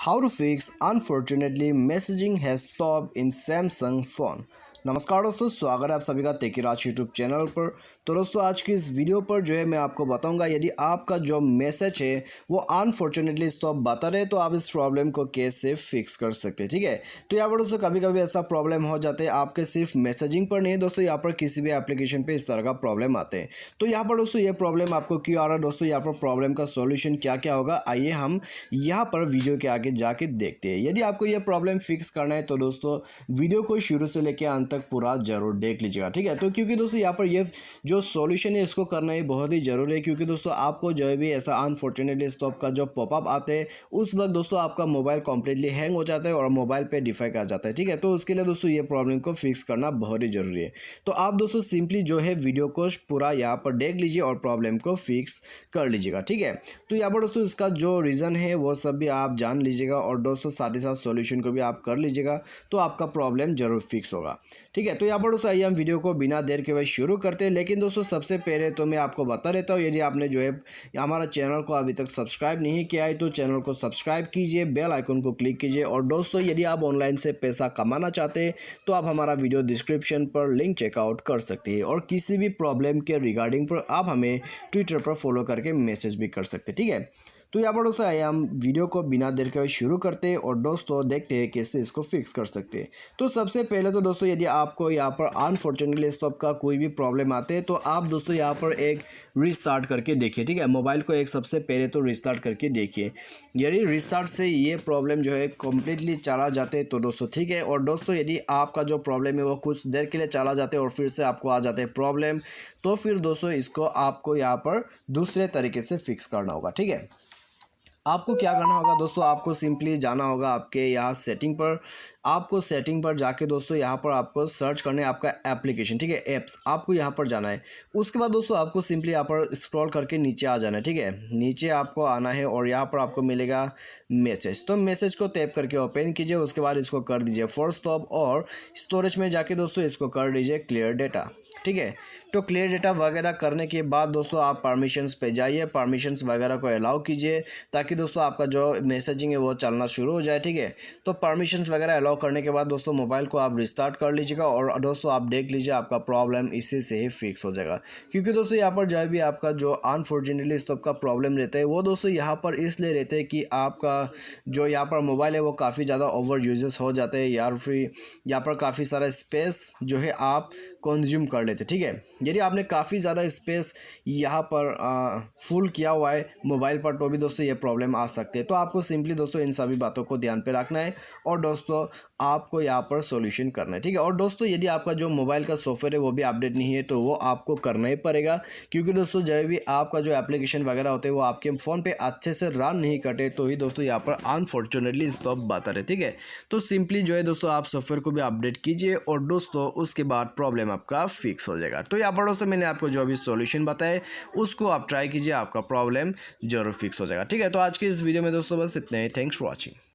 How to fix unfortunately messaging has stopped in Samsung phone। नमस्कार दोस्तों, स्वागत है आप सभी का तेकीराज यूट्यूब चैनल पर। तो दोस्तों आज की इस वीडियो पर जो है मैं आपको बताऊंगा यदि आपका जो मैसेज है वो अनफॉर्चुनेटली स्टॉप बता रहे तो आप इस प्रॉब्लम को कैसे फिक्स कर सकते हैं। ठीक है, तो यहाँ पर दोस्तों कभी कभी ऐसा प्रॉब्लम हो जाते हैं आपके सिर्फ मैसेजिंग पर नहीं है दोस्तों, यहाँ पर किसी भी एप्लीकेशन पे इस तरह का प्रॉब्लम आते हैं। तो यहाँ पर दोस्तों ये प्रॉब्लम आपको क्यों आ रहा है दोस्तों, यहाँ पर प्रॉब्लम का सॉल्यूशन क्या क्या होगा, आइए हम यहाँ पर वीडियो के आगे जाके देखते हैं। यदि आपको ये प्रॉब्लम फिक्स करना है तो दोस्तों वीडियो को शुरू से लेकर अंत तक पूरा जरूर देख लीजिएगा। ठीक है, तो क्योंकि दोस्तों यहाँ पर ये जो सॉल्यूशन है इसको करना ही बहुत ही जरूरी है, क्योंकि दोस्तों आपको जो भी ऐसा अनफॉर्चुनेटली स्टॉप का जो पॉपअप आते हैं उस वक्त दोस्तों आपका मोबाइल कंप्लीटली हैंग हो जाता है और मोबाइल पे डिफेक्ट आ जाता है। ठीक है, तो उसके लिए दोस्तों ये प्रॉब्लम को फिक्स करना बहुत ही जरूरी है। तो आप दोस्तों सिंपली जो है वीडियो को पूरा यहाँ पर देख लीजिए और प्रॉब्लम को फिक्स कर लीजिएगा। ठीक है, तो यहाँ पर दोस्तों इसका जो रीज़न है वो सब भी आप जान लीजिएगा और दोस्तों साथ ही साथ सॉल्यूशन को भी आप कर लीजिएगा तो आपका प्रॉब्लम जरूर फिक्स होगा। ठीक है, तो यहाँ पर दोस्तों आइए हम वीडियो को बिना देर के वही शुरू करते हैं। लेकिन दोस्तों सबसे पहले तो मैं आपको बता देता हूँ, यदि आपने जो है हमारा चैनल को अभी तक सब्सक्राइब नहीं किया है तो चैनल को सब्सक्राइब कीजिए, बेल आइकन को क्लिक कीजिए। और दोस्तों यदि आप ऑनलाइन से पैसा कमाना चाहते हैं तो आप हमारा वीडियो डिस्क्रिप्शन पर लिंक चेकआउट कर सकते हैं और किसी भी प्रॉब्लम के रिगार्डिंग पर आप हमें ट्विटर पर फॉलो करके मैसेज भी कर सकते हैं। ठीक है, तो यहाँ पर दोस्तों आइए हम वीडियो को बिना देर के शुरू करते हैं और दोस्तों देखते हैं कैसे इसको फिक्स कर सकते हैं। तो सबसे पहले तो दोस्तों यदि आपको यहाँ पर अनफॉर्चुनेटली स्टॉप का कोई भी प्रॉब्लम आते हैं तो आप दोस्तों यहाँ पर एक रीस्टार्ट करके देखिए। ठीक है, मोबाइल को एक सबसे पहले तो रीस्टार्ट करके देखिए। यदि रीस्टार्ट से ये प्रॉब्लम जो है कम्प्लीटली चला जाते तो दोस्तों ठीक है, और दोस्तों यदि आपका जो प्रॉब्लम है वो कुछ देर के लिए चला जाते और फिर से आपको आ जाते प्रॉब्लम, तो फिर दोस्तों इसको आपको यहाँ पर दूसरे तरीके से फिक्स करना होगा। ठीक है, आपको क्या करना होगा दोस्तों, आपको सिंपली जाना होगा आपके यहाँ सेटिंग पर। आपको सेटिंग पर जाके दोस्तों यहाँ पर आपको सर्च करना है आपका एप्लीकेशन। ठीक है, ऐप्स आपको यहाँ पर जाना है। उसके बाद दोस्तों आपको सिंपली यहाँ पर स्क्रॉल करके नीचे आ जाना है। ठीक है, नीचे आपको आना है और यहाँ पर आपको मिलेगा मैसेज। तो मैसेज को टैप करके ओपन कीजिए, उसके बाद इसको कर दीजिए फोर्स स्टॉप और स्टोरेज में जाके दोस्तों इसको कर दीजिए क्लियर डेटा। ठीक है, तो क्लियर डेटा वगैरह करने के बाद दोस्तों आप परमिशंस पे जाइए, परमिशंस वगैरह को अलाउ कीजिए ताकि दोस्तों आपका जो मैसेजिंग है वो चलना शुरू हो जाए। ठीक है, तो परमिशंस वगैरह अलाउ करने के बाद दोस्तों मोबाइल को आप रिस्टार्ट कर लीजिएगा और दोस्तों आप देख लीजिए आपका प्रॉब्लम इसी से ही फिक्स हो जाएगा। क्योंकि दोस्तों यहाँ पर जो भी आपका जो अनफॉर्चुनेटली स्टॉप का प्रॉब्लम रहता है वो दोस्तों यहाँ पर इसलिए रहते हैं कि आपका जो यहाँ पर मोबाइल है वो काफ़ी ज़्यादा ओवर यूजेस हो जाते हैं या फिर यहाँ पर काफ़ी सारा स्पेस जो है आप कंज्यूम कर लेते। ठीक है, यदि आपने काफ़ी ज़्यादा स्पेस यहाँ पर फुल किया हुआ है मोबाइल पर तो भी दोस्तों ये प्रॉब्लम आ सकते हैं। तो आपको सिंपली दोस्तों इन सभी बातों को ध्यान पे रखना है और दोस्तों आपको यहाँ पर सॉल्यूशन करना है। ठीक है, और दोस्तों यदि आपका जो मोबाइल का सॉफ्टवेयर है वो भी अपडेट नहीं है तो वो आपको करना ही पड़ेगा, क्योंकि दोस्तों जब भी आपका जो एप्लीकेशन वगैरह होते हैं वो आपके फ़ोन पे अच्छे से रन नहीं करते तो ही दोस्तों यहाँ पर अनफॉर्चुनेटली स्टॉप बता रहे। ठीक है, तो सिंपली जो है दोस्तों आप सॉफ्टवेयर को भी अपडेट कीजिए और दोस्तों उसके बाद प्रॉब्लम आपका फिक्स हो जाएगा। तो यहाँ पर दोस्तों मैंने आपको जो भी सॉल्यूशन बताया उसको आप ट्राई कीजिए, आपका प्रॉब्लम जरूर फिक्स हो जाएगा। ठीक है, तो आज की इस वीडियो में दोस्तों बस इतना ही। Thanks for watching.